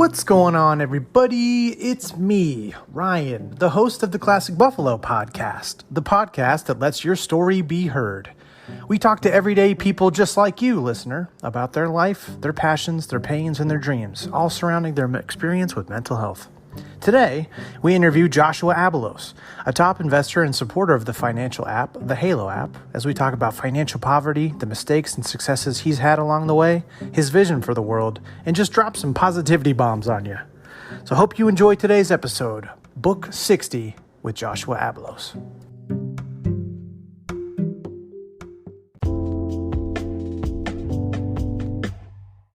What's going on, everybody? It's me, Ryan, the host of the Classic Buffalo podcast, the podcast that lets your story be heard. We talk to everyday people just like you, listener, about their life, their passions, their pains, and their dreams, all surrounding their experience with mental health. Today, we interview Joshua Abalos, a top investor and supporter of the financial app, the Halo app, as we talk about financial poverty, the mistakes and successes he's had along the way, his vision for the world, and just drop some positivity bombs on you. So hope you enjoy today's episode, Book 60 with Joshua Abalos.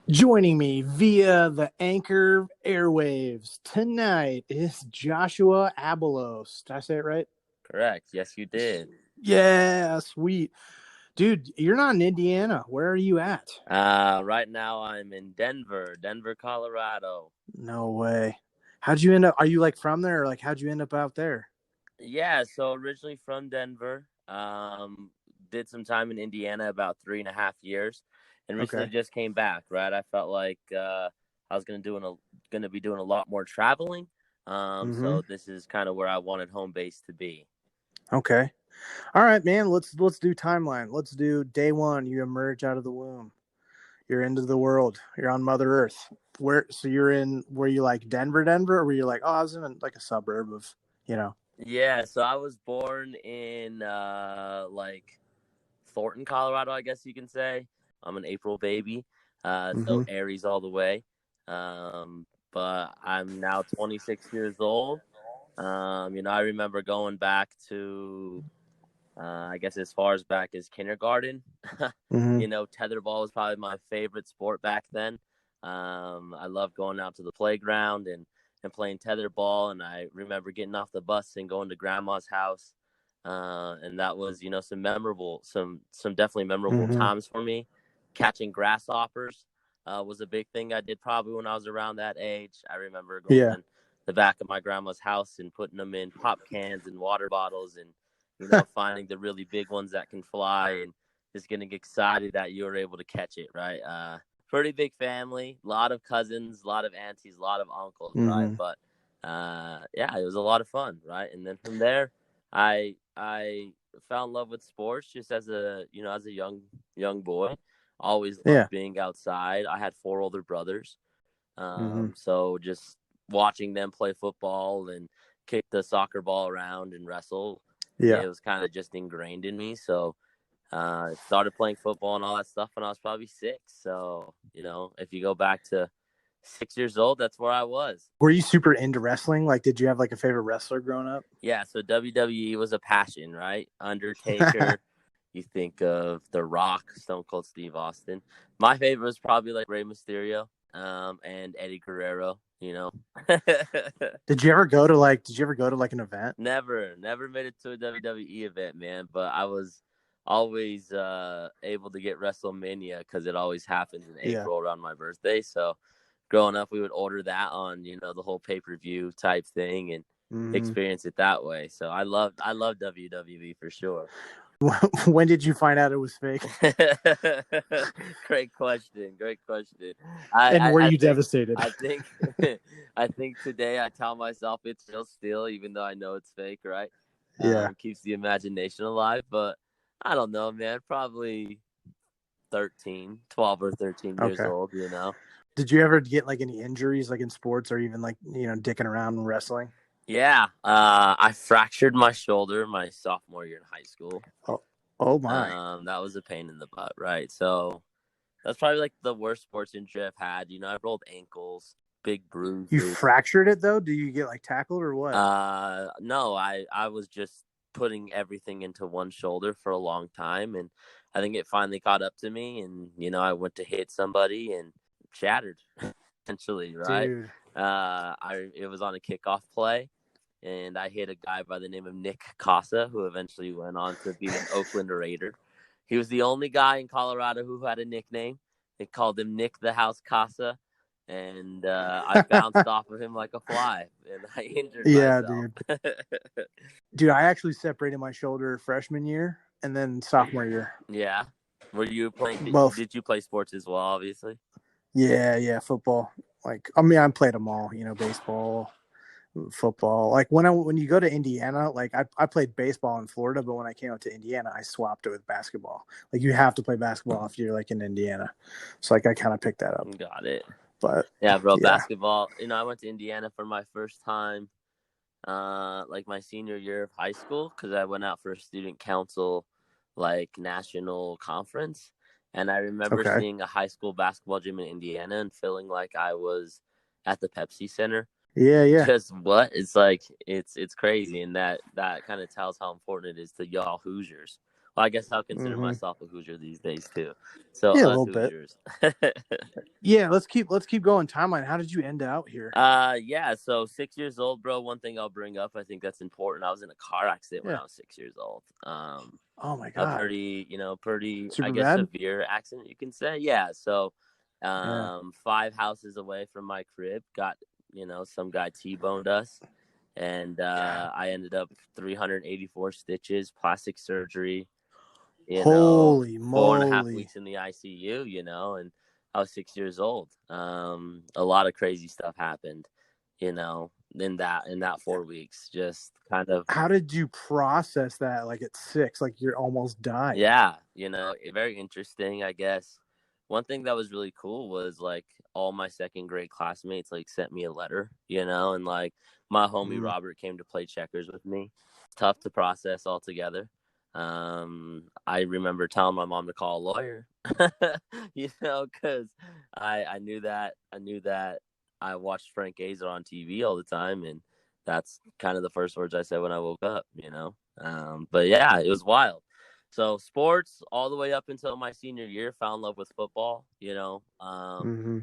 Joining me via the Anchor airwaves tonight is Joshua Abalos. Did I say it right? Correct. Yes, you did. Yeah, sweet. Dude, you're not in Indiana. Where are you at? Right now I'm in Denver, Colorado. No way. How'd you end up? Are you like from there, or like how'd you end up out there? Yeah, so originally from Denver. Did some time in Indiana, about 3.5 years, and recently just came back. Right, I felt like I was gonna be doing a lot more traveling. So this is kind of where I wanted home base to be. Okay. All right, man. Let's do timeline. Let's do day one. You emerge out of the womb. You're into the world. You're on Mother Earth. Were you like Denver, or were you like, oh, I was in like a suburb of, Yeah, so I was born in like Thornton, Colorado, I guess you can say. I'm an April baby, so Aries all the way. But I'm now 26 years old. I remember going back to, I guess as far as back as kindergarten. Tetherball was probably my favorite sport back then. I loved going out to the playground and playing tetherball. And I remember getting off the bus and going to grandma's house. And that was, some definitely memorable times for me. Catching grasshoppers was a big thing I did probably when I was around that age. I remember going in the back of my grandma's house and putting them in pop cans and water bottles and, finding the really big ones that can fly and just getting excited that you were able to catch it, right? Pretty big family, a lot of cousins, a lot of aunties, a lot of uncles, right? But it was a lot of fun, right? And then from there, I fell in love with sports just as a young boy. Always loved being outside. I had 4 older brothers, so just watching them play football and kick the soccer ball around and wrestle, it was kind of just ingrained in me. So started playing football and all that stuff when I was probably 6. So if you go back to 6 years old, that's where I was. Were you super into wrestling? Like, did you have like a favorite wrestler growing up? Yeah, so WWE was a passion, right? Undertaker. You think of The Rock, Stone Cold Steve Austin. My favorite was probably like Rey Mysterio, and Eddie Guerrero. Did you ever go to like an event? Never made it to a WWE event, man. But I was always able to get WrestleMania because it always happens in April around my birthday. So growing up, we would order that on the whole pay-per-view type thing and experience it that way. So I love WWE for sure. When did you find out it was fake? Great question. Were you devastated? I think today I tell myself it's real still, even though I know it's fake, right? Keeps the imagination alive. But I don't know, man. Probably 12 or 13 years old, Did you ever get like any injuries like in sports or even like, dicking around in wrestling? Yeah. I fractured my shoulder my sophomore year in high school. Oh my. That was a pain in the butt, right? So that's probably like the worst sports injury I've had. I rolled ankles, big bruises. You fractured it though? Do you get like tackled or what? No, I was just putting everything into one shoulder for a long time. And I think it finally caught up to me. And, I went to hit somebody and shattered, essentially, right? Dude. It was on a kickoff play. And I hit a guy by the name of Nick Casa, who eventually went on to be an Oakland Raider. He was the only guy in Colorado who had a nickname. They called him Nick the House Casa. And I bounced off of him like a fly. And I injured myself. Dude. Dude, I actually separated my shoulder freshman year and then sophomore year. Yeah. Were you playing? Both. Did you play sports as well, obviously? Yeah, football. Like, I mean, I played them all, baseball, football. Like when you go to Indiana, like I played baseball in Florida, but when I came out to Indiana, I swapped it with basketball. Like you have to play basketball if you're like in Indiana. So like I kind of picked that up. Got it. But yeah, bro, yeah. basketball. I went to Indiana for my first time, like my senior year of high school, because I went out for a student council, like national conference, and I remember Okay. seeing a high school basketball gym in Indiana and feeling like I was at the Pepsi Center. Yeah. Just what? It's like it's crazy, and that kind of tells how important it is to y'all Hoosiers. Well, I guess I'll consider myself a Hoosier these days too. So Yeah, a us little bit. Hoosiers. Yeah, let's keep going timeline. How did you end out here? Yeah, so 6 years old, bro. One thing I'll bring up, I think that's important. I was in a car accident when Yeah. I was 6 years old. Oh my A God. pretty, I Super guess, bad? severe accident, you can say. Yeah, so Yeah. 5 houses away from my crib, got, some guy T-boned us, and I ended up 384 stitches, plastic surgery, Holy 4.5 moly. weeks in the ICU, and I was 6 years old. A lot of crazy stuff happened, in that 4 weeks. Just kind of, How did you process that like at 6? Like you're almost dying. yeah, very interesting, I guess. One thing that was really cool was like all my second grade classmates like sent me a letter, and like my homie Robert came to play checkers with me. It's tough to process altogether. I remember telling my mom to call a lawyer, because I knew that I watched Frank Gazer on TV all the time, and that's kind of the first words I said when I woke up. But yeah, it was wild. So sports all the way up until my senior year, fell in love with football.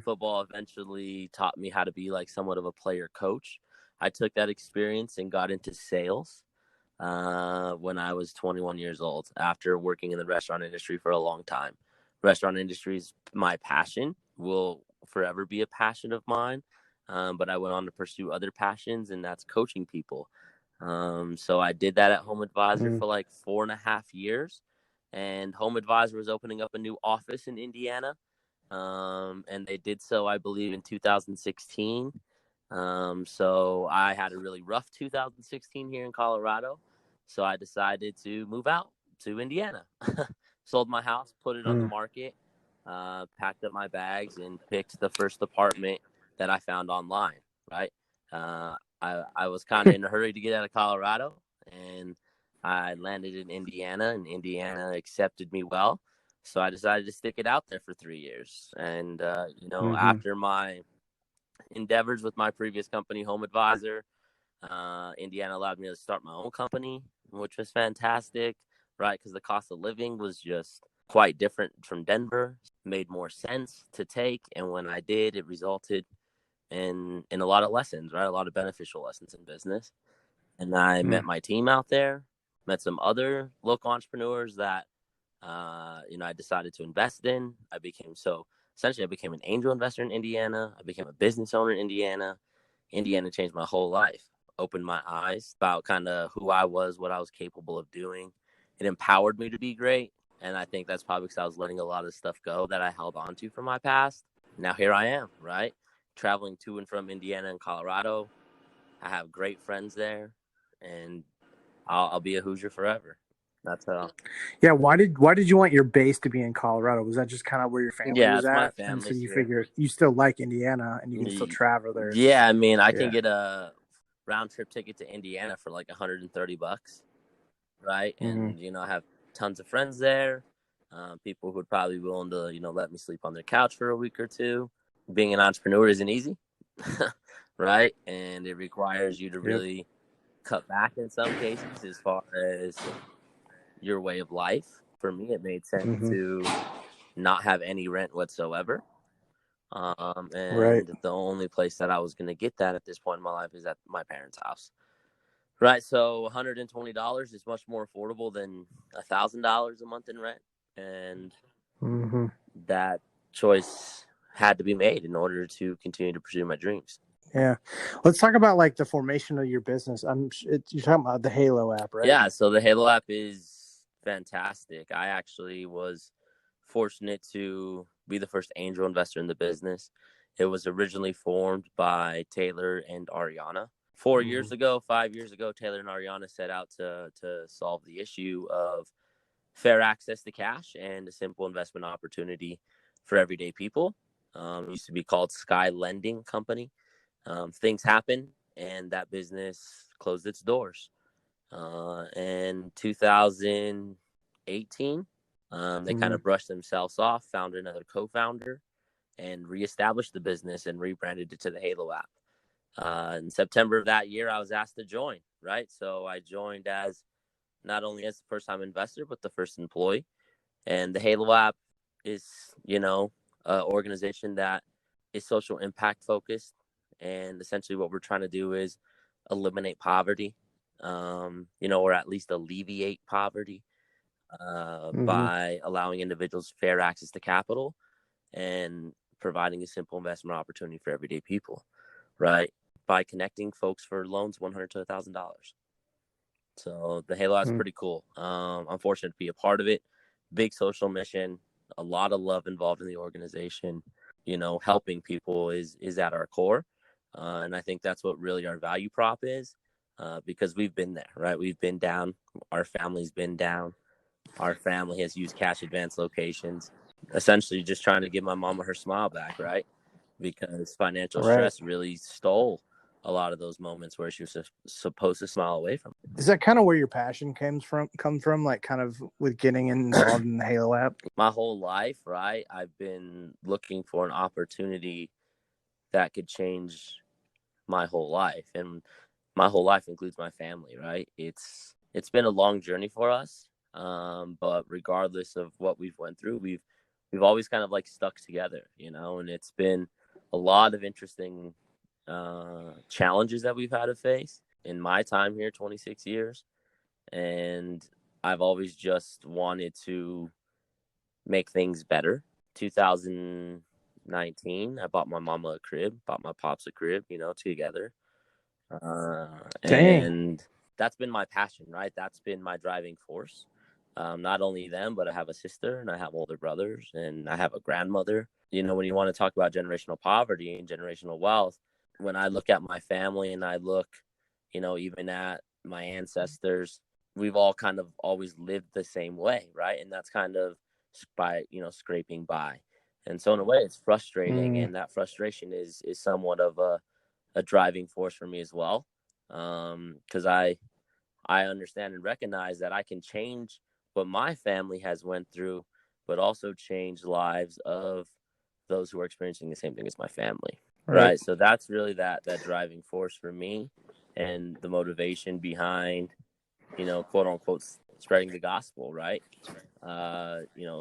Football eventually taught me how to be like somewhat of a player coach. I took that experience and got into sales when I was 21 years old, after working in the restaurant industry for a long time. Restaurant industry is my passion, will forever be a passion of mine. But I went on to pursue other passions, and that's coaching people. So I did that at Home Advisor for like 4.5 years, and Home Advisor was opening up a new office in Indiana. And they did so, I believe, in 2016. So I had a really rough 2016 here in Colorado. So I decided to move out to Indiana. Sold my house, put it on the market, packed up my bags, and picked the first apartment that I found online, right? I was kind of in a hurry to get out of Colorado, and I landed in Indiana, and Indiana accepted me well. So I decided to stick it out there for 3 years. And, after my endeavors with my previous company, Home Advisor, Indiana allowed me to start my own company, which was fantastic, right? Because the cost of living was just quite different from Denver. Made more sense to take. And when I did, it resulted in a lot of lessons, right? A lot of beneficial lessons in business. And I met my team out there, met some other local entrepreneurs that, I decided to invest in. I became an angel investor in Indiana. I became a business owner in Indiana. Indiana changed my whole life, opened my eyes about kind of who I was, what I was capable of doing. It empowered me to be great. And I think that's probably because I was letting a lot of stuff go that I held on to from my past. Now here I am, right? Traveling to and from Indiana and Colorado. I have great friends there, and I'll be a Hoosier forever. That's how. Yeah, why did you want your base to be in Colorado? Was that just kind of where your family Yeah, was it's my at? And so family's you here. figure you still like Indiana and you can still travel there. Yeah, I mean, I Yeah. can get a round trip ticket to Indiana for like $130, right? And I have tons of friends there. People who would probably be willing to let me sleep on their couch for a week or two. Being an entrepreneur isn't easy, right? And it requires you to really cut back in some cases as far as your way of life. For me, it made sense to not have any rent whatsoever. Right. And the only place that I was going to get that at this point in my life is at my parents' house. Right. So $120 is much more affordable than $1,000 a month in rent. And that choice had to be made in order to continue to pursue my dreams. Yeah. Let's talk about like the formation of your business. You're talking about the Halo app, right? Yeah. So the Halo app is fantastic. I actually was fortunate to be the first angel investor in the business. It was originally formed by Taylor and Ariana. 4 years ago, 5 years ago, Taylor and Ariana set out to solve the issue of fair access to cash and a simple investment opportunity for everyday people. It used to be called Sky Lending Company. Things happen, and that business closed its doors. In 2018, they kind of brushed themselves off, found another co-founder, and reestablished the business and rebranded it to the Halo app. In September of that year, I was asked to join, right? So I joined as not only as the first-time investor, but the first employee. And the Halo app is, an organization that is social impact focused. And essentially what we're trying to do is eliminate poverty, or at least alleviate poverty by allowing individuals fair access to capital and providing a simple investment opportunity for everyday people, right? By connecting folks for loans $100 to $1,000. So the Halo is pretty cool. I'm fortunate to be a part of it. Big social mission, a lot of love involved in the organization. Helping people is at our core. And I think that's what really our value prop is, because we've been there, right? We've been down. Our family's been down. Our family has used cash advance locations, essentially just trying to give my mama her smile back, right? Because financial stress really stole a lot of those moments where she was supposed to smile away from it. Is that kind of where your passion come from, like kind of with getting involved in the Halo app? My whole life, right? I've been looking for an opportunity that could change my whole life, and my whole life includes my family, right? It's been a long journey for us, but regardless of what we've went through, we've always kind of like stuck together, and it's been a lot of interesting challenges that we've had to face in my time here, 26 years. And I've always just wanted to make things better. 2019, I bought my mama a crib, bought my pops a crib, together. And that's been my passion, right? That's been my driving force. Not only them, but I have a sister and I have older brothers and I have a grandmother. When you want to talk about generational poverty and generational wealth, when I look at my family and I look, even at my ancestors, we've all kind of always lived the same way, right? And that's kind of by, scraping by. And so in a way, it's frustrating. And that frustration is somewhat of a driving force for me as well. Because I understand and recognize that I can change what my family has went through, but also change lives of those who are experiencing the same thing as my family. Right. So that's really that driving force for me, and the motivation behind, quote unquote, spreading the gospel, right?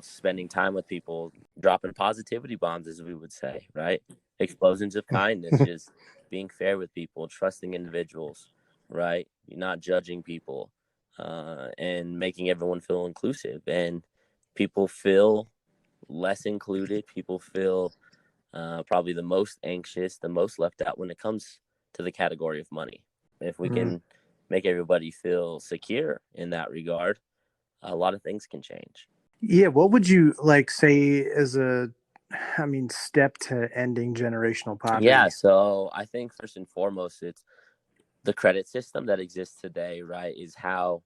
Spending time with people, dropping positivity bombs, as we would say, right? Explosions of kindness, just being fair with people, trusting individuals, right? You're not judging people, and making everyone feel inclusive. And people feel less included. People feel probably the most anxious, the most left out when it comes to the category of money. If we can make everybody feel secure in that regard, a lot of things can change. Yeah. What would you say as step to ending generational poverty? Yeah. So I think first and foremost, it's the credit system that exists today, right? Is how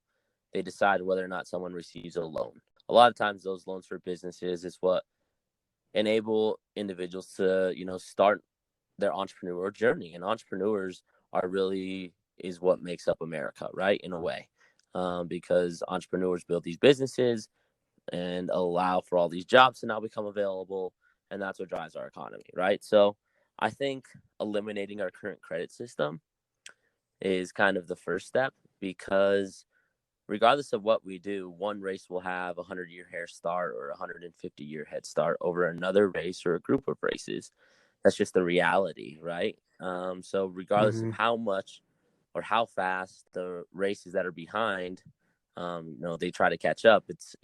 they decide whether or not someone receives a loan. A lot of times those loans for businesses is what enable individuals to, start their entrepreneurial journey. And entrepreneurs is what makes up America, right? In a way, because entrepreneurs build these businesses and allow for all these jobs to now become available. And that's what drives our economy, right? So I think eliminating our current credit system is kind of the first step, because regardless of what we do, one race will have a 100-year head start or a 150-year head start over another race or a group of races. That's just the reality, right? So regardless of how much or how fast the races that are behind, they try to catch up, it's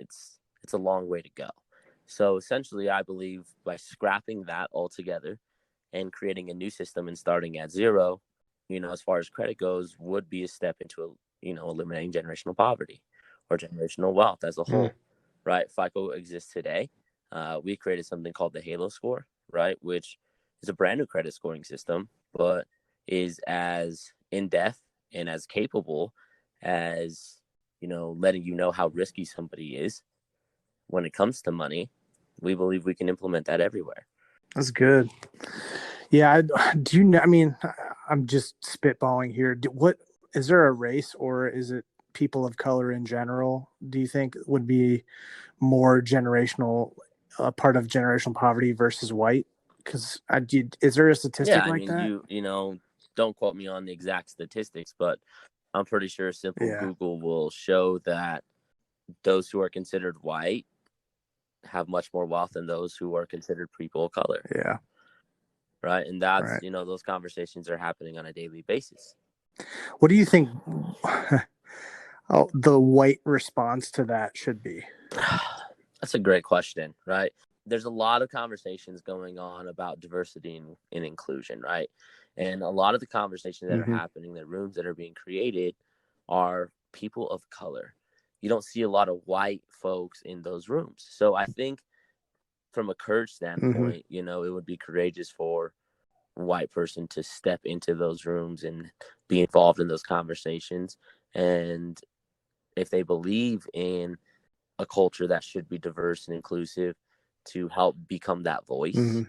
a long way to go. So essentially, I believe by scrapping that altogether and creating a new system and starting at zero, as far as credit goes, would be a step into eliminating generational poverty or generational wealth as a whole, right? FICO exists today. We created something called the Halo score, right? Which is a brand new credit scoring system, but is as in depth and as capable as, letting you know how risky somebody is when it comes to money. We believe we can implement that everywhere. That's good. Yeah. Do you know? I mean, I'm just spitballing here. What is there a race, or is it people of color in general? Do you think would be more generational, part of generational poverty versus white? Because is there a Yeah, statistic I like mean, that? don't quote me on the exact statistics, but I'm pretty sure a simple Yeah. Google will show that those who are considered white have much more wealth than those who are considered people of color. Yeah. Right. And that's, Right. those conversations are happening on a daily basis. What do you think the white response to that should be? That's a great question, right? There's a lot of conversations going on about diversity and inclusion, right? And a lot of the conversations that are happening, the rooms that are being created, are people of color. You don't see a lot of white folks in those rooms. So I think from a courage standpoint, it would be courageous for a white person to step into those rooms and be involved in those conversations. And if they believe in a culture that should be diverse and inclusive, to help become that voice.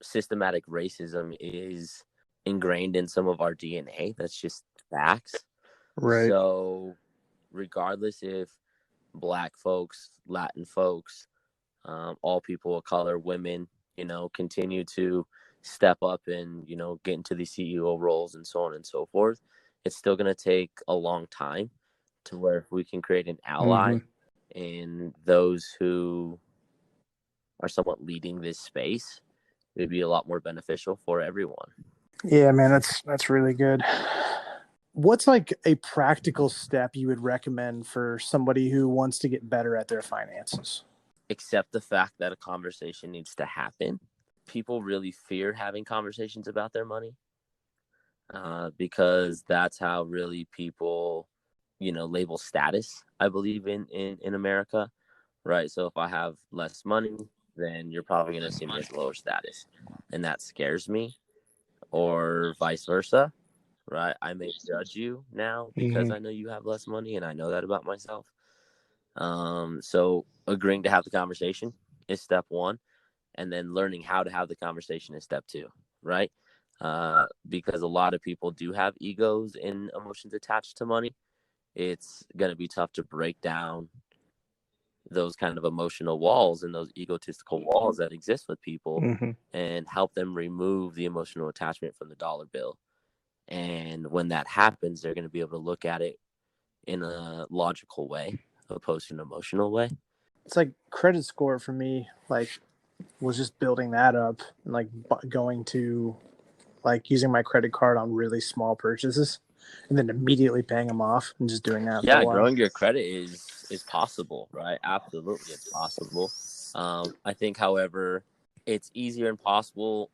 Systematic racism is ingrained in some of our DNA. That's just facts. Right. So regardless if Black folks, Latin folks, all people of color, women, continue to step up and, get into these CEO roles and so on and so forth, it's still going to take a long time to where if we can create an ally in those who are somewhat leading this space, it would be a lot more beneficial for everyone. Yeah, man, that's really good. What's like a practical step you would recommend for somebody who wants to get better at their finances? Accept the fact that a conversation needs to happen. People really fear having conversations about their money because that's how really people, label status, I believe, in America, right? So if I have less money, then you're probably going to see me as lower status. And that scares me, or vice versa, right? I may judge you now because I know you have less money and I know that about myself. So agreeing to have the conversation is step one. And then learning how to have the conversation is step two, right? Because a lot of people do have egos and emotions attached to money. It's going to be tough to break down those kind of emotional walls and those egotistical walls that exist with people and help them remove the emotional attachment from the dollar bill. And when that happens, they're going to be able to look at it in a logical way opposed to an emotional way. It's like credit score for me, like, was just building that up and like going to like using my credit card on really small purchases and then immediately paying them off and just doing that for a while. Growing your credit is possible, right? Absolutely, it's possible. I think, however, it's easier and possible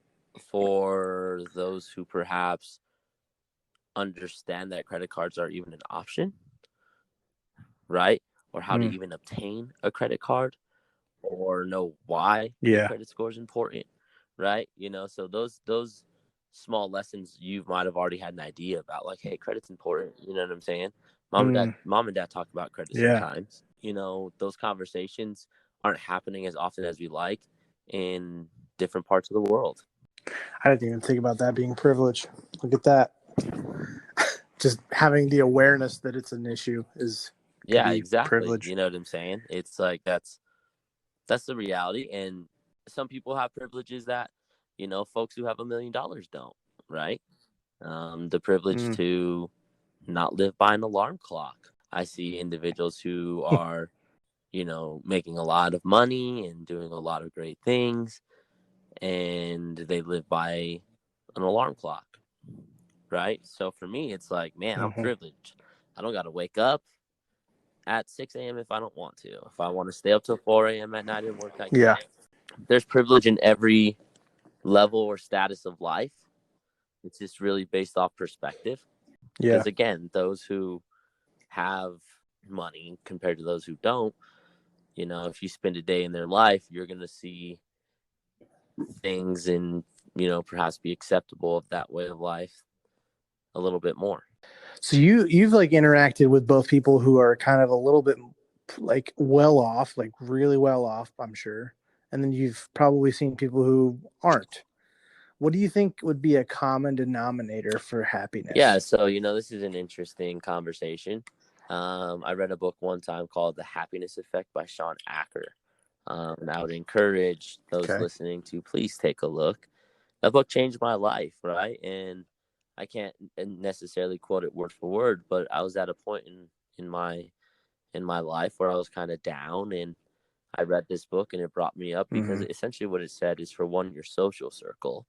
for those who perhaps understand that credit cards are even an option, right? Or how to even obtain a credit card, or know why a credit score is important, right? So those small lessons you might have already had an idea about, like, hey, credit's important. You know what I'm saying? Mom and dad talk about credit sometimes. Those conversations aren't happening as often as we like in different parts of the world. I didn't even think about that being privilege. Look at that. Just having the awareness that it's an issue is exactly privilege. You know what I'm saying? It's like that's the reality. And some people have privileges that folks who have $1 million don't, right? The privilege to not live by an alarm clock. I see individuals who are making a lot of money and doing a lot of great things, and they live by an alarm clock, right? So for me, it's like, man, I'm privileged. I don't got to wake up at 6 a.m. if I don't want to. If I want to stay up till 4 a.m. at night and work, I can. Yeah. There's privilege in every level or status of life. It's just really based off perspective. Yeah. Because again, those who have money compared to those who don't, if you spend a day in their life, you're going to see things and perhaps be acceptable of that way of life a little bit more. So you've like interacted with both people who are kind of a little bit like well off, like really well off, I'm sure. And then you've probably seen people who aren't. What do you think would be a common denominator for Yeah, happiness? so this is an interesting conversation. I read a book one time called The Happiness Effect by Sean Acker. I would encourage those Okay. listening to please take a look. That book changed my life, right? And I can't necessarily quote it word for word, but I was at a point in my life where I was kind of down, and I read this book and it brought me up because essentially what it said is, for one, your social circle.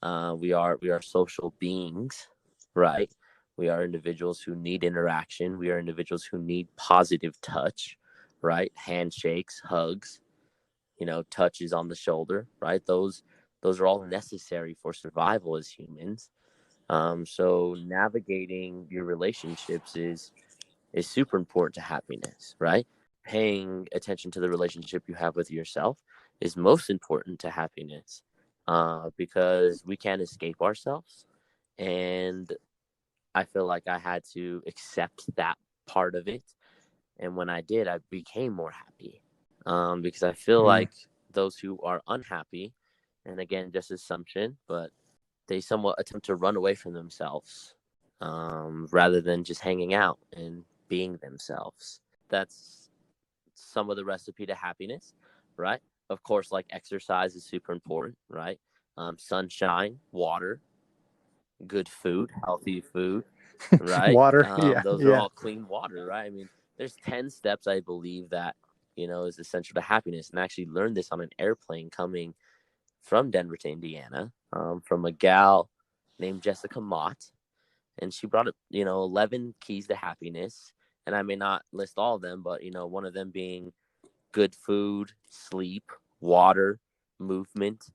We are social beings, right? We are individuals who need interaction. We are individuals who need positive touch, right? Handshakes, hugs, touches on the shoulder, right? Those are all necessary for survival as humans. So navigating your relationships is super important to happiness, right? Paying attention to the relationship you have with yourself is most important to happiness, because we can't escape ourselves. And I feel like I had to accept that part of it. And when I did, I became more happy, because I feel like those who are unhappy, and again, just assumption, but they somewhat attempt to run away from themselves, rather than just hanging out and being themselves. That's some of the recipe to happiness, right? Of course, like exercise is super important, right? Sunshine, water, good food, healthy food, right? Water. Yeah. Those are Yeah. all clean water, right? I mean, there's 10 steps I believe that, is essential to happiness. And I actually learned this on an airplane coming from Denver to Indiana, from a gal named Jessica Mott. And she brought up, 11 keys to happiness. And I may not list all of them, but, one of them being good food, sleep, water, movement,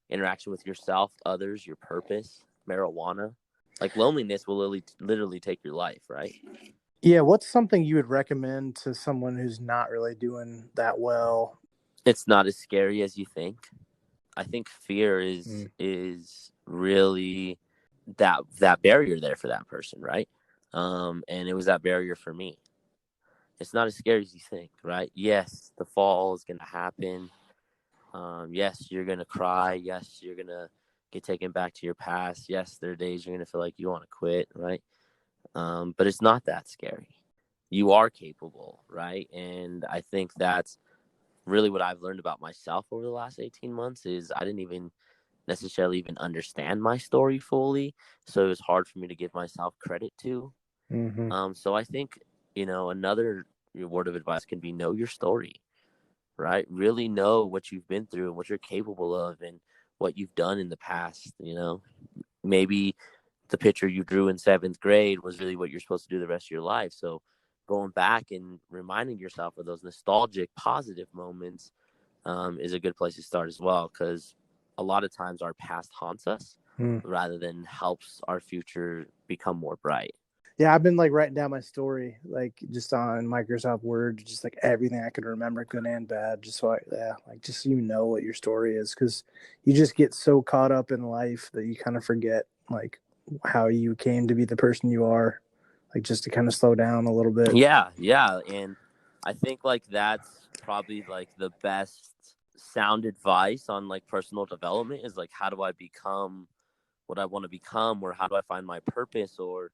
interaction with yourself, others, your purpose, marijuana. Like loneliness will literally take your life, right? Yeah. What's something you would recommend to someone who's not really doing that well? It's not as scary as you think. I think fear is really that barrier there for that person, right? And it was that barrier for me. It's not as scary as you think, right? Yes, the fall is gonna happen. Yes, you're gonna cry. Yes, you're gonna get taken back to your past. Yes, there are days you're gonna feel like you want to quit, right? But it's not that scary. You are capable, right? And I think that's really what I've learned about myself over the last 18 months is I didn't even necessarily even understand my story fully. So it was hard for me to give myself credit to. Mm-hmm. So I think, another word of advice can be know your story, right? Really know what you've been through and what you're capable of and what you've done in the past. Maybe the picture you drew in 7th grade was really what you're supposed to do the rest of your life. So going back and reminding yourself of those nostalgic, positive moments, is a good place to start as well, because a lot of times our past haunts us rather than helps our future become more bright. Yeah, I've been like writing down my story, like just on Microsoft Word, just like everything I could remember, good and bad, just so like just so you know what your story is, because you just get so caught up in life that you kind of forget like how you came to be the person you are, like just to kind of slow down a little bit. Yeah, and I think like that's probably like the best sound advice on like personal development is like, how do I become what I want to become, or how do I find my purpose, or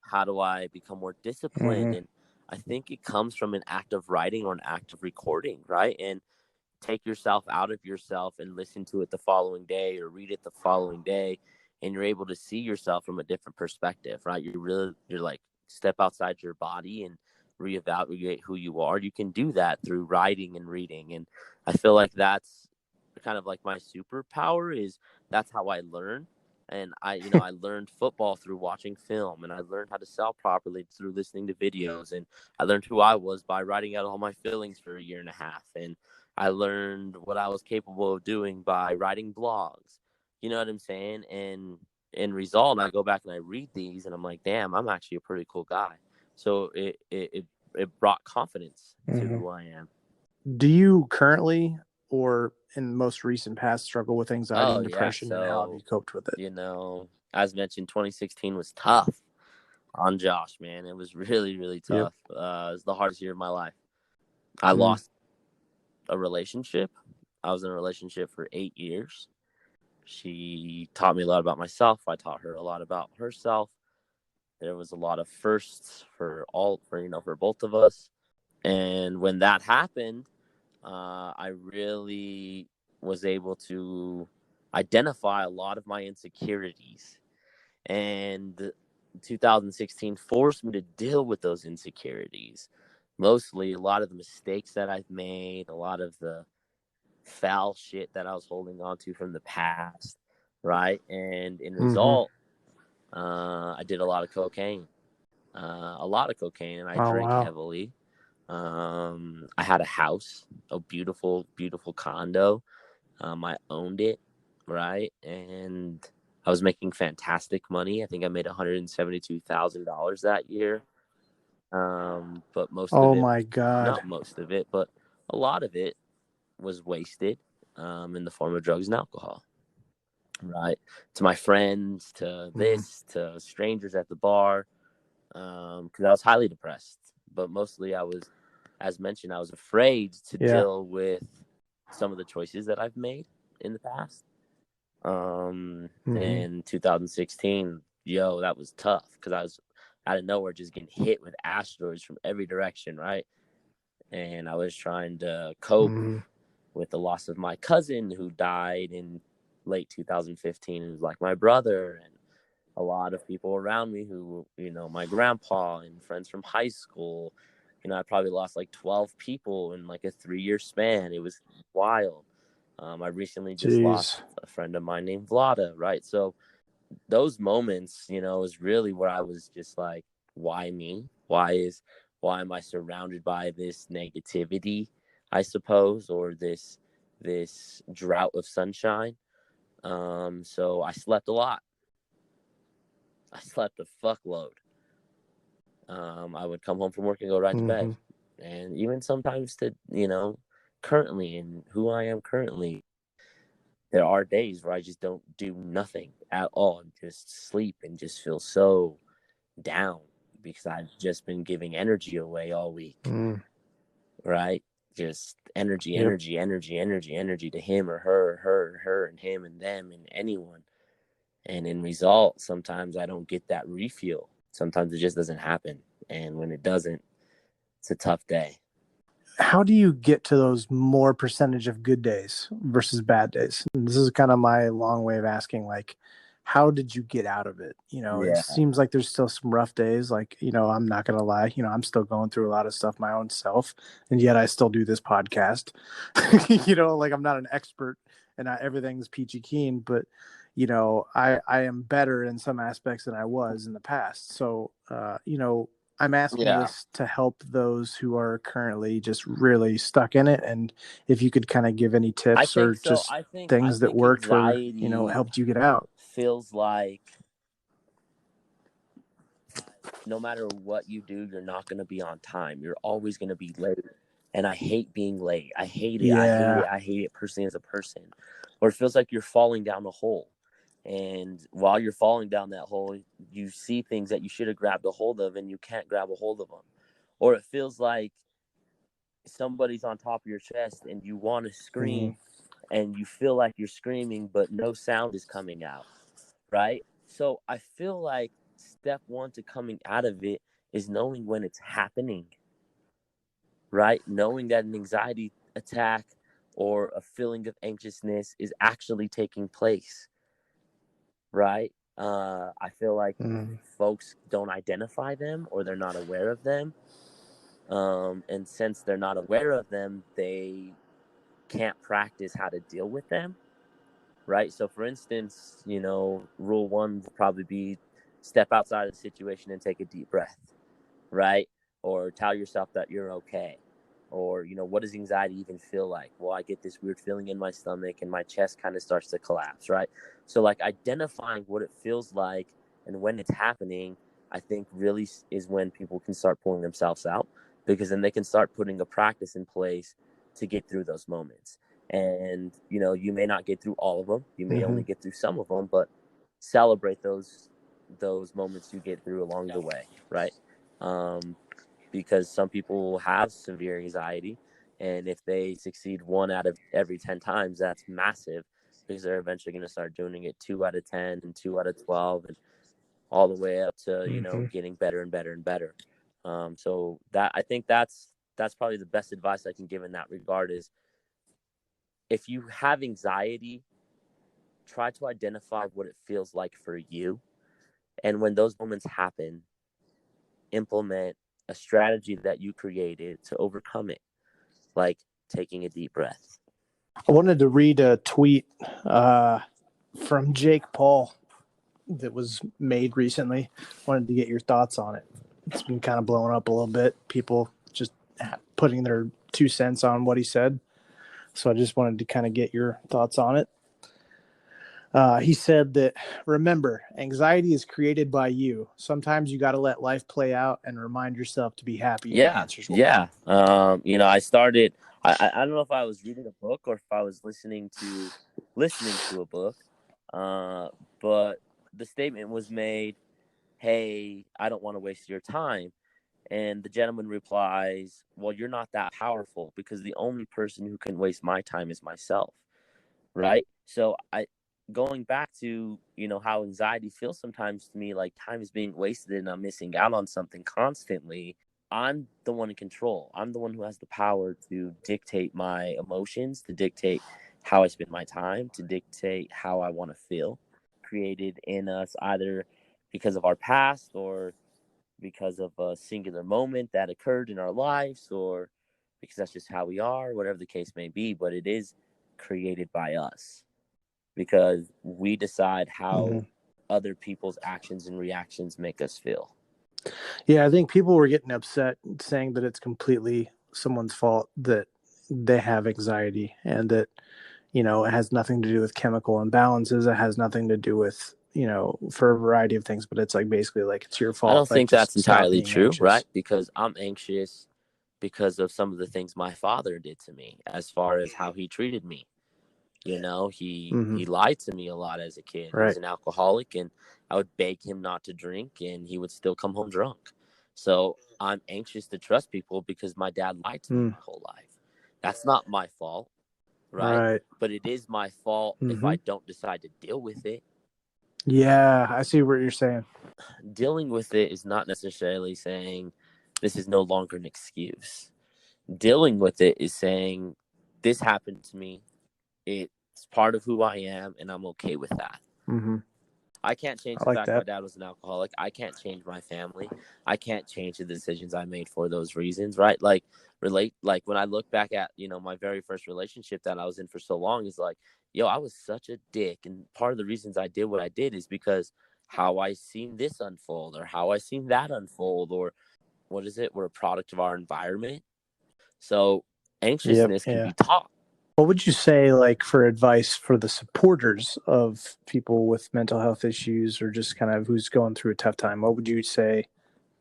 how do I become more disciplined? Mm-hmm. And I think it comes from an act of writing or an act of recording, right? And take yourself out of yourself and listen to it the following day or read it the following day, and you're able to see yourself from a different perspective, right? You're like, step outside your body and reevaluate who you are. You can do that through writing and reading, and I feel like that's kind of like my superpower. Is that's how I learn. And I learned football through watching film, and I learned how to sell properly through listening to videos, and I learned who I was by writing out all my feelings for a year and a half, and I learned what I was capable of doing by writing blogs. You know what I'm saying? And in result, I go back and I read these, and I'm like, damn, I'm actually a pretty cool guy. So it brought confidence to Mm-hmm. who I am. Do you currently or in the most recent past struggle with anxiety and yeah. depression, and how have So, you coped with it? As mentioned, 2016 was tough on Josh, man. It was really, really Yep. tough. It was the hardest year of my life. I lost a relationship. I was in a relationship for 8 years. She taught me a lot about myself. I taught her a lot about herself. There was a lot of firsts for both of us. And when that happened, I really was able to identify a lot of my insecurities. And 2016 forced me to deal with those insecurities. Mostly a lot of the mistakes that I've made, a lot of the foul shit that I was holding on to from the past, right? And in result, I did a lot of cocaine. And I Oh, drank wow. heavily. I had a house, a beautiful, beautiful condo. I owned it, right? And I was making fantastic money. I think I made $172,000 that year. But Oh my God. not most of it, but a lot of it was wasted in the form of drugs and alcohol, right? To my friends, to strangers at the bar, because I was highly depressed. But mostly as mentioned, I was afraid to Yeah. deal with some of the choices that I've made in the past. In 2016, that was tough because I was out of nowhere just getting hit with asteroids from every direction, right? And I was trying to cope with the loss of my cousin who died in late 2015. It was like my brother and a lot of people around me who, my grandpa and friends from high school. I probably lost like 12 people in like a 3-year span. It was wild. I recently just lost Jeez. a friend of mine named Vlada, right? So those moments, is really where I was just like, why me? Why am I surrounded by this negativity, I suppose, or this drought of sunshine? So I slept a lot. I slept a fuckload. I would come home from work and go right to bed. And even sometimes currently and who I am currently, there are days where I just don't do nothing at all and just sleep and just feel so down because I've just been giving energy away all week, right? Just energy, Yep. energy, energy, energy, energy to him or her, and him and them and anyone. And in result, sometimes I don't get that refuel. Sometimes it just doesn't happen. And when it doesn't, it's a tough day. How do you get to those more percentage of good days versus bad days? And this is kind of my long way of asking, like, how did you get out of it? It Yeah. seems like there's still some rough days. Like, I'm not going to lie, I'm still going through a lot of stuff my own self. And yet I still do this podcast. Like I'm not an expert and not everything's peachy keen, but I am better in some aspects than I was in the past. So, I'm asking Yeah. this to help those who are currently just really stuck in it. And if you could kind of give any I tips or think so. just I things that think worked or, anxiety helped you get out. feels like no matter what you do, you're not going to be on time. You're always going to be late. And I hate being late. I hate it. I hate Yeah. it. I hate it personally as a person. Or it feels like you're falling down a hole. And while you're falling down that hole, you see things that you should have grabbed a hold of and you can't grab a hold of them. Or it feels like somebody's on top of your chest and you want to scream and you feel like you're screaming, but no sound is coming out. Right? So I feel like step one to coming out of it is knowing when it's happening, right? Knowing that an anxiety attack or a feeling of anxiousness is actually taking place, right? I feel like folks don't identify them or they're not aware of them. And since they're not aware of them, they can't practice how to deal with them, right? So, for instance, rule one would probably be step outside of the situation and take a deep breath, right? Or tell yourself that you're okay. Or, what does anxiety even feel like? Well, I get this weird feeling in my stomach and my chest kind of starts to collapse, right? So, like, identifying what it feels like and when it's happening, I think really is when people can start pulling themselves out because then they can start putting a practice in place to get through those moments. And, you may not get through all of them. You may only get through some of them, but celebrate those moments you get through along the way, right? Because some people have severe anxiety, and if they succeed 1 out of every 10 times, that's massive, because they're eventually going to start doing it 2 out of 10 and 2 out of 12 and all the way up to, getting better and better and better. So that, I think that's probably the best advice I can give in that regard is, if you have anxiety, try to identify what it feels like for you. And when those moments happen, implement a strategy that you created to overcome it, like taking a deep breath. I wanted to read a tweet from Jake Paul that was made recently. Wanted to get your thoughts on it. It's been kind of blowing up a little bit. People just putting their 2 cents on what he said. So I just wanted to kind of get your thoughts on it. He said that, remember, anxiety is created by you. Sometimes you got to let life play out and remind yourself to be happy. Yeah. I started. I don't know if I was reading a book or if I was listening to a book, but the statement was made, "Hey, I don't want to waste your time." And the gentleman replies, "Well, you're not that powerful, because the only person who can waste my time is myself." Right? So going back to, how anxiety feels sometimes to me, like time is being wasted and I'm missing out on something constantly. I'm the one in control. I'm the one who has the power to dictate my emotions, to dictate how I spend my time, to dictate how I want to feel. Created in us either because of our past or because of a singular moment that occurred in our lives, or because that's just how we are, whatever the case may be. But it is created by us, because we decide how other people's actions and reactions make us feel. Yeah, I think people were getting upset saying that it's completely someone's fault that they have anxiety, and that, it has nothing to do with chemical imbalances. It has nothing to do with, for a variety of things, but it's like basically like it's your fault. I don't like, think that's just stop entirely being true, anxious. right? Because I'm anxious because of some of the things my father did to me, as far as how he treated me. He lied to me a lot as a kid. He was an alcoholic, and I would beg him not to drink, and he would still come home drunk. So I'm anxious to trust people because my dad lied to me my whole life. That's not my fault, right? But it is my fault if I don't decide to deal with it. Yeah, I see what you're saying. Dealing with it is not necessarily saying this is no longer an excuse. Dealing with it is saying this happened to me. It's part of who I am, and I'm okay with that. I can't change the fact my dad was an alcoholic. I can't change my family. I can't change the decisions I made for those reasons, right? Like when I look back at, my very first relationship that I was in for so long, is like, yo, I was such a dick. And part of the reasons I did what I did is because how I seen this unfold, or how I seen that unfold, or what is it? We're a product of our environment. So anxiousness can be taught. What would you say, like, for advice for the supporters of people with mental health issues, or just kind of who's going through a tough time? What would you say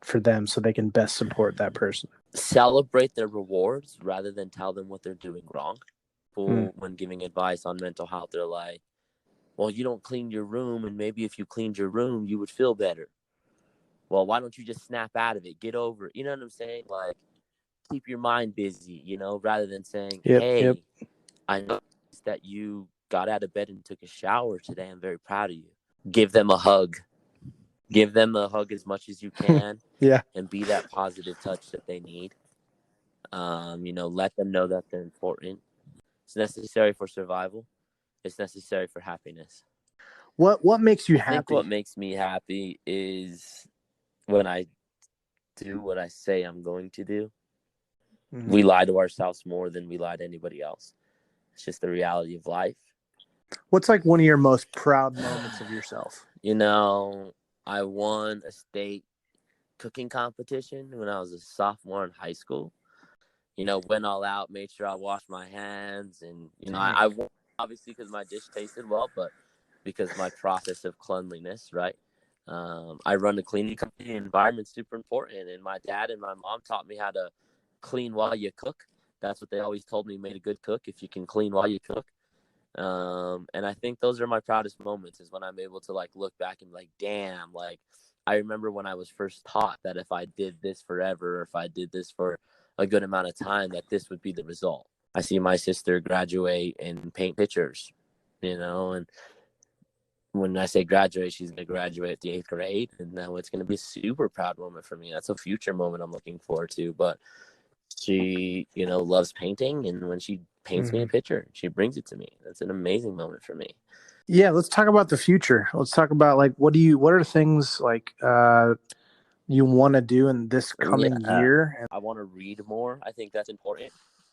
for them so they can best support that person? Celebrate their rewards rather than tell them what they're doing wrong. People, when giving advice on mental health, they're like, well, you don't clean your room, and maybe if you cleaned your room, you would feel better. Well, why don't you just snap out of it? Get over it. You know what I'm saying? Like, keep your mind busy, rather than saying, hey, I noticed that you got out of bed and took a shower today. I'm very proud of you. Give them a hug. Give them a hug as much as you can. And be that positive touch that they need. Let them know that they're important. It's necessary for survival. It's necessary for happiness. What makes you happy? I think what makes me happy is when I do what I say I'm going to do. We lie to ourselves more than we lie to anybody else. It's just the reality of life. What's like one of your most proud moments of yourself? I won a state cooking competition when I was a sophomore in high school. Went all out, made sure I washed my hands, and I won, obviously, because my dish tasted well, but because my process of cleanliness, right? I run a cleaning company. Environment's super important, and my dad and my mom taught me how to clean while you cook. That's what they always told me made a good cook, if you can clean while you cook. And I think those are my proudest moments, is when I'm able to like look back and be like, damn, like I remember when I was first taught that if I did this forever, or if I did this for a good amount of time, that this would be the result. I see my sister graduate and paint pictures, and when I say graduate, she's going to graduate at the 8th grade, and now it's going to be a super proud moment for me. That's a future moment I'm looking forward to. But she, loves painting, and when she paints me a picture, she brings it to me. That's an amazing moment for me. Yeah, let's talk about the future. Let's talk about like what are things like you want to do in this coming year? I want to read more. I think that's important.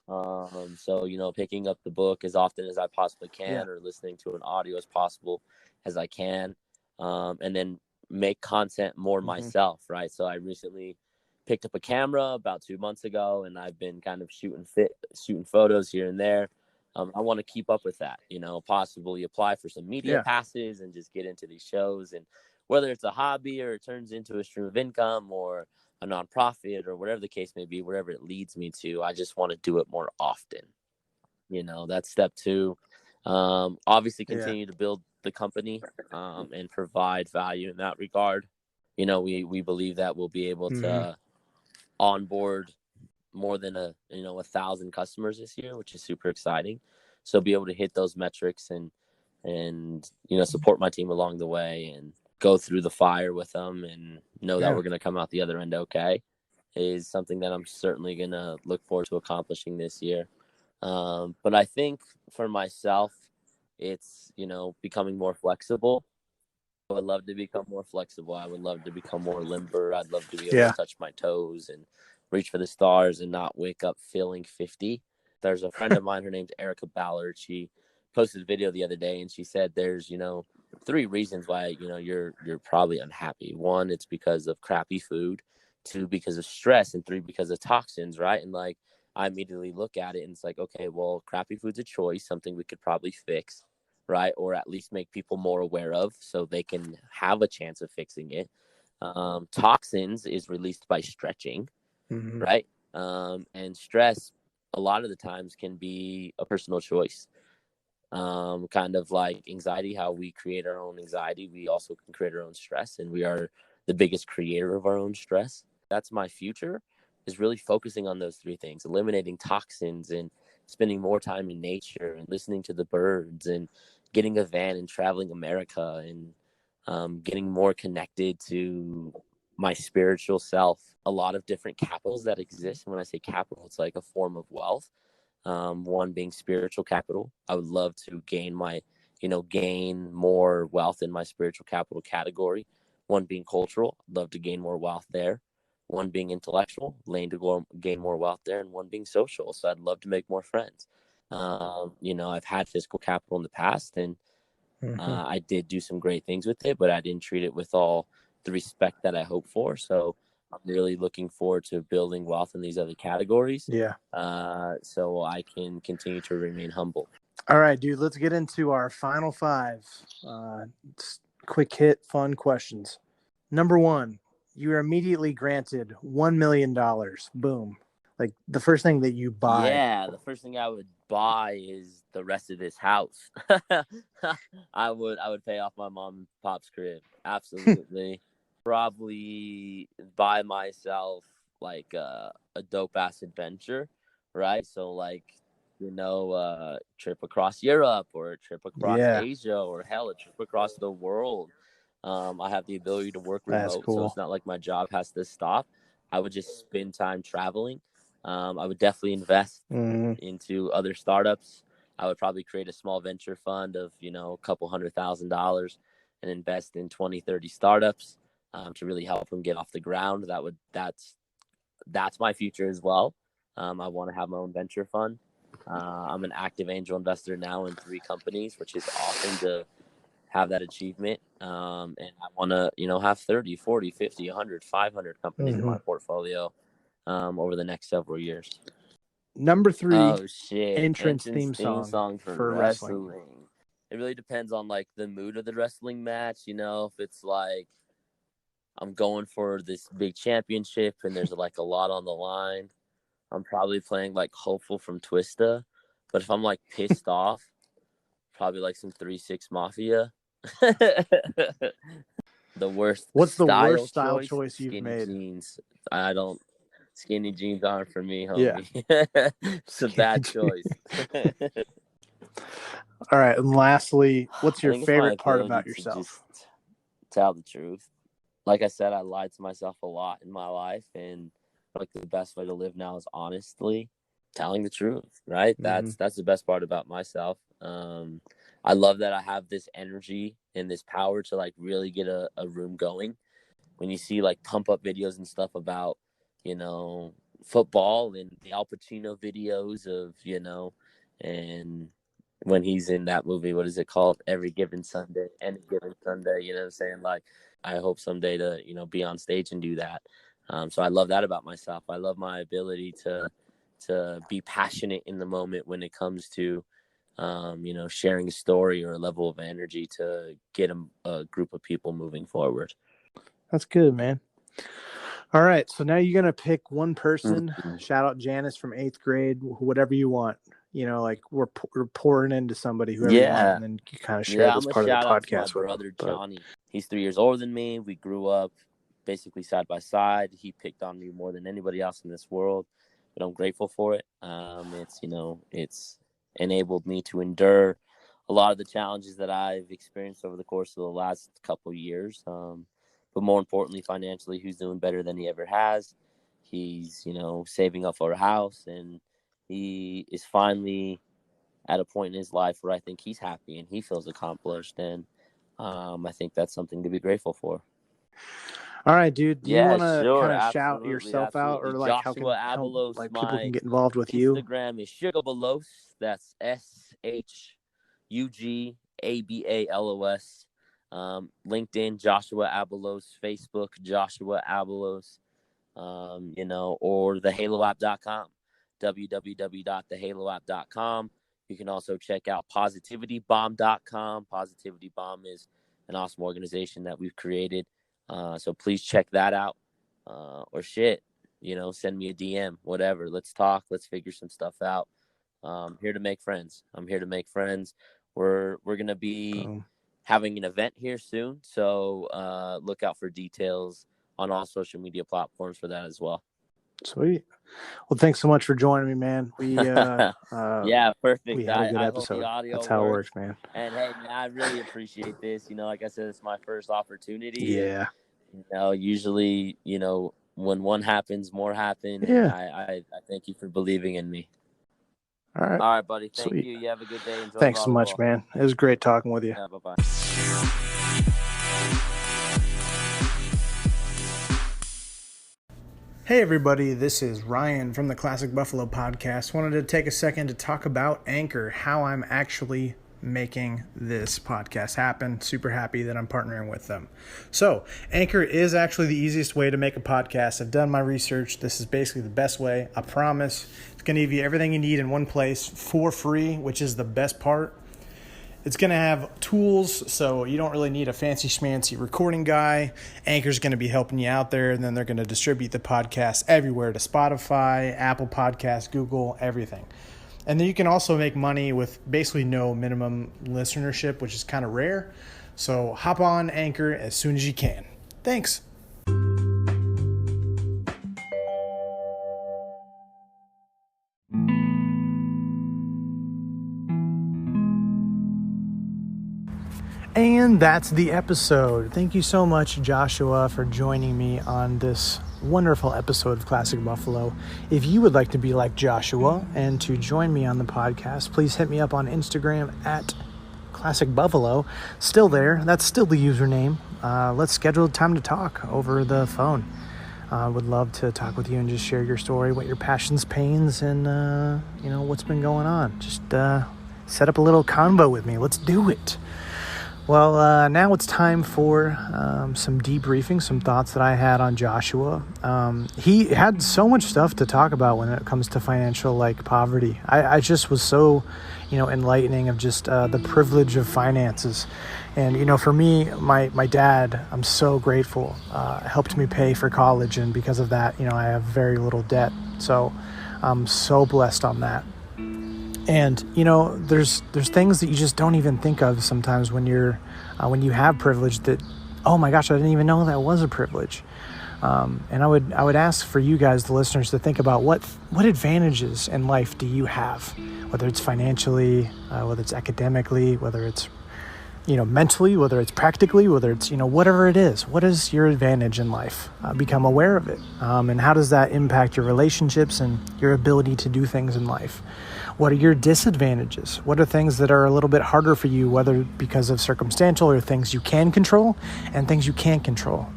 So picking up the book as often as I possibly can, or listening to an audio as possible as I can, and then make content more myself, right? So I recently picked up a camera about 2 months ago, and I've been kind of shooting photos here and there. I want to keep up with that, possibly apply for some media passes and just get into these shows. And whether it's a hobby or it turns into a stream of income or a nonprofit or whatever the case may be, wherever it leads me to, I just want to do it more often. That's step 2. Obviously continue to build the company, and provide value in that regard. We believe that we'll be able to onboard more than 1,000 customers this year, which is super exciting. So be able to hit those metrics and support my team along the way and go through the fire with them and know that we're going to come out the other end okay is something that I'm certainly going to look forward to accomplishing this year. But I think for myself, it's, becoming more flexible. I would love to become more flexible. I would love to become more limber. I'd love to be able to touch my toes and reach for the stars and not wake up feeling 50. There's a friend of mine, her name's Abalos. She posted a video the other day, and she said there's, 3 reasons why, you're probably unhappy. 1, it's because of crappy food. 2, because of stress. And 3, because of toxins, right? And like, I immediately look at it and it's like, okay, well, crappy food's a choice, something we could probably fix, right? Or at least make people more aware of so they can have a chance of fixing it. Toxins is released by stretching, right? And stress, a lot of the times, can be a personal choice. Kind of like anxiety, how we create our own anxiety, we also can create our own stress, and we are the biggest creator of our own stress. That's my future, is really focusing on those 3 things: eliminating toxins and spending more time in nature and listening to the birds and getting a van and traveling America and getting more connected to my spiritual self. A lot of different capitals that exist. When I say capital, it's like a form of wealth. One being spiritual capital. I would love to gain more wealth in my spiritual capital category. One being cultural. I'd love to gain more wealth there. One being intellectual, gain more wealth there, and one being social. So I'd love to make more friends. I've had physical capital in the past, and I did do some great things with it, but I didn't treat it with all the respect that I hope for. So I'm really looking forward to building wealth in these other categories. So I can continue to remain humble. All right, dude, let's get into our final 5. Quick hit, fun questions. Number 1, you are immediately granted $1 million. Boom. Like the first thing that you buy. Yeah, the first thing I would buy is the rest of this house. I would pay off my mom and pop's crib. Absolutely. Probably buy myself like a dope ass adventure, right? So like, trip across Europe or a trip across Asia, or hell, a trip across the world. I have the ability to work remote, so it's not like my job has to stop. I would just spend time traveling. I would definitely invest into other startups. I would probably create a small venture fund of, a couple $100,000 and invest in 20, 30 startups to really help them get off the ground. That's my future as well. I want to have my own venture fund. I'm an active angel investor now in 3 companies, which is awesome to have that achievement. And I want to, have 30, 40, 50, 100, 500 companies in my portfolio over the next several years. Number 3, entrance theme song for wrestling. It really depends on like the mood of the wrestling match. If it's like I'm going for this big championship and there's like a lot on the line, I'm probably playing like Hopeful from Twista. But if I'm like pissed off, probably like some 3-6 Mafia. The worst What's the style worst style choice? choice you've Skinny made? jeans. Skinny jeans aren't for me, Yeah. homie. It's a bad choice. All right. And lastly, what's I your think it's my favorite part ability about to yourself? just tell the truth. Like I said, I lied to myself a lot in my life, and like the best way to live now is honestly telling the truth, right? Mm-hmm. That's the best part about myself. I love that I have this energy and this power to like really get a room going. When you see like pump up videos and stuff about, football and the Al Pacino videos of, and when he's in that movie, what is it called? Any Given Sunday, you know what I'm saying? Like, I hope someday to, be on stage and do that. So I love that about myself. I love my ability to be passionate in the moment when it comes to, sharing a story or a level of energy to get a group of people moving forward. That's good, man. All right. So now you're going to pick one person, Mm-hmm. shout out Janice from 8th grade, whatever you want. Like we're pouring into somebody, whoever you want, and then you kind of share I'm this a part of the shout out to my podcast with them. brother Johnny. He's 3 years older than me. We grew up basically side by side. He picked on me more than anybody else in this world, but I'm grateful for it. It's enabled me to endure a lot of the challenges that I've experienced over the course of the last couple of years. But more importantly, financially, he's doing better than he ever has. He's, saving up for a house, and he is finally at a point in his life where I think he's happy and he feels accomplished. And I think that's something to be grateful for. All right, dude. Do you want to Sure. kind of shout Absolutely. yourself out, or like how Abalos. like My people can get involved with you? Instagram is Abalos. That's SHUGABALOS. LinkedIn, Joshua Abalos. Facebook, Joshua Abalos. Or thehaloapp.com, www.thehaloapp.com. You can also check out positivitybomb.com. Positivity Bomb is an awesome organization that we've created. So please check that out. Or shit, send me a DM, whatever. Let's talk. Let's figure some stuff out. I'm here to make friends. We're going to be having an event here soon. So look out for details on all social media platforms for that as well. Sweet. Well, thanks so much for joining me, man. We yeah, perfect. We had a good I episode. Hope the audio That's how works. it works, man. And hey, man, I really appreciate this. Like I said, it's my first opportunity. Yeah. And, usually, when one happens, more happen. Yeah. And I thank you for believing in me. All right, buddy. Thank Sweet. you. You have a good day. Enjoy. Thanks so much, man. It was great talking with you. Yeah, bye-bye. Hey everybody, this is Ryan from the Classic Buffalo podcast. Wanted to take a second to talk about Anchor, how I'm actually making this podcast happen. Super happy that I'm partnering with them. So, Anchor is actually the easiest way to make a podcast. I've done my research. This is basically the best way. I promise. It's going to give you everything you need in one place for free, which is the best part. It's going to have tools, so you don't really need a fancy schmancy recording guy. Anchor's going to be helping you out there, and then they're going to distribute the podcast everywhere to Spotify, Apple Podcasts, Google, everything. And then you can also make money with basically no minimum listenership, which is kind of rare. So hop on Anchor as soon as you can. Thanks. And that's the episode. Thank you so much, Joshua, for joining me on this wonderful episode of Classic Buffalo. If you would like to be like Joshua and to join me on the podcast, please hit me up on Instagram at Classic Buffalo. Still there. That's still the username. Let's schedule a time to talk over the phone. Would love to talk with you and just share your story, what your passions, pains, and what's been going on. Just set up a little convo with me. Let's do it. Well, now it's time for some debriefing, some thoughts that I had on Joshua. He had so much stuff to talk about when it comes to financial, poverty. I just was so, enlightening of just the privilege of finances. And, for me, my dad, I'm so grateful, helped me pay for college. And because of that, I have very little debt. So I'm so blessed on that. And, there's things that you just don't even think of sometimes when when you have privilege that, oh my gosh, I didn't even know that was a privilege. And I would ask for you guys, the listeners, to think about what advantages in life do you have, whether it's financially, whether it's academically, whether it's, mentally, whether it's practically, whether it's, whatever it is. What is your advantage in life? Become aware of it. And how does that impact your relationships and your ability to do things in life? What are your disadvantages? What are things that are a little bit harder for you, whether because of circumstantial or things you can control and things you can't control?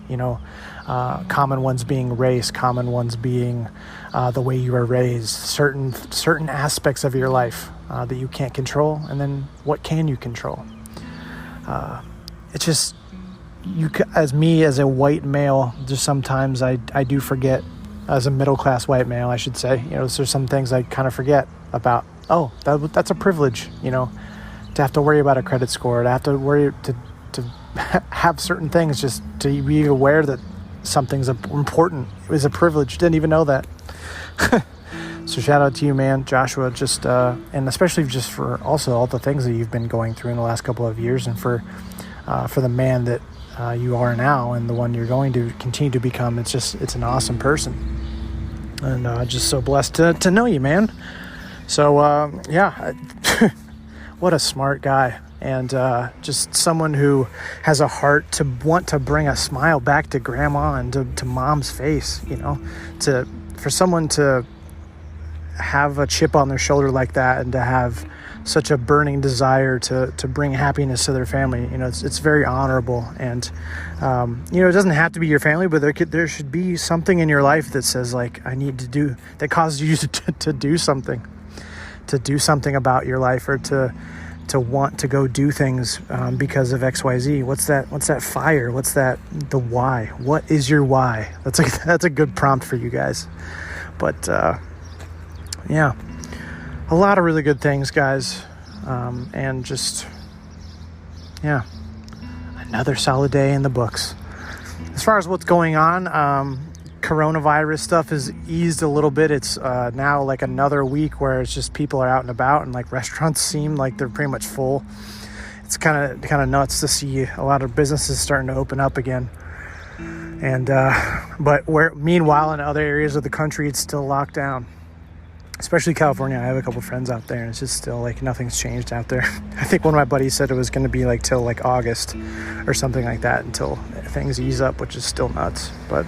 Common ones being race, common ones being the way you were raised, certain aspects of your life that you can't control, and then what can you control? It's just, as a white male, just sometimes I do forget, as a middle-class white male, I should say, there's some things I kind of forget about. Oh, that's a privilege, to have to worry about a credit score, to have to worry to have certain things, just to be aware that something's important. It was a privilege. Didn't even know that. So shout out to you, man, Joshua, just and especially just for also all the things that you've been going through in the last couple of years, and for the man that you are now and the one you're going to continue to become. It's an awesome person, and just so blessed to know you, man. So what a smart guy. And just someone who has a heart to want to bring a smile back to grandma and to mom's face, for someone to have a chip on their shoulder like that and to have such a burning desire to bring happiness to their family, it's very honorable. And, it doesn't have to be your family, but there should be something in your life that says, like, that causes you to do something about your life, or to want to go do things because of XYZ. What's that fire? What's the why? What is your why? That's a good prompt for you guys. But a lot of really good things, guys. And just another solid day in the books. As far as what's going on, coronavirus stuff has eased a little bit. It's now like another week where it's just people are out and about, and like restaurants seem like they're pretty much full. It's kind of nuts to see a lot of businesses starting to open up again. And but meanwhile in other areas of the country it's still locked down, especially California. I have a couple friends out there, and it's just still like nothing's changed out there. I think one of my buddies said it was going to be like till like August or something like that until things ease up, which is still nuts. But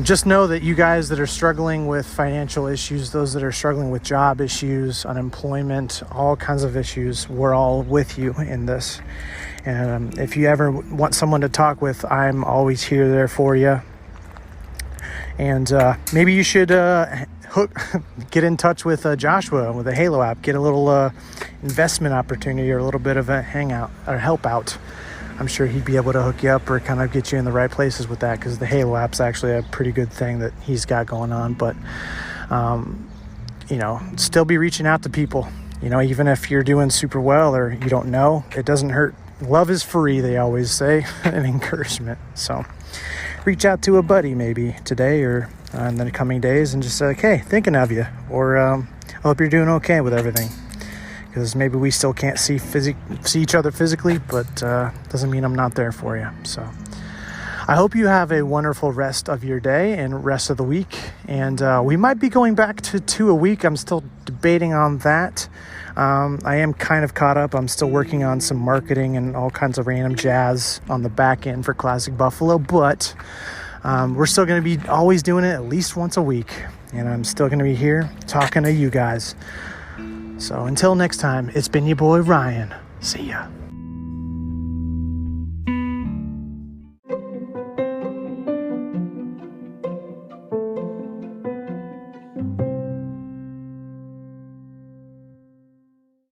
just know that you guys that are struggling with financial issues, those that are struggling with job issues, unemployment, all kinds of issues, we're all with you in this. And if you ever want someone to talk with, I'm always there for you. And maybe you should get in touch with Joshua with the Halo app, get a little investment opportunity or a little bit of a hangout or help out. I'm sure he'd be able to hook you up or kind of get you in the right places with that, because the Halo app's actually a pretty good thing that he's got going on. But, still be reaching out to people, even if you're doing super well or you don't know, it doesn't hurt. Love is free, they always say, and encouragement. So reach out to a buddy maybe today or in the coming days and just say, like, hey, thinking of you, or I hope you're doing okay with everything. Because maybe we still can't see each other physically, but doesn't mean I'm not there for you. So I hope you have a wonderful rest of your day and rest of the week. And we might be going back to 2 a week. I'm still debating on that. I am kind of caught up. I'm still working on some marketing and all kinds of random jazz on the back end for Classic Buffalo, but we're still going to be always doing it at least once a week. And I'm still going to be here talking to you guys. So until next time, it's been your boy Ryan. See ya.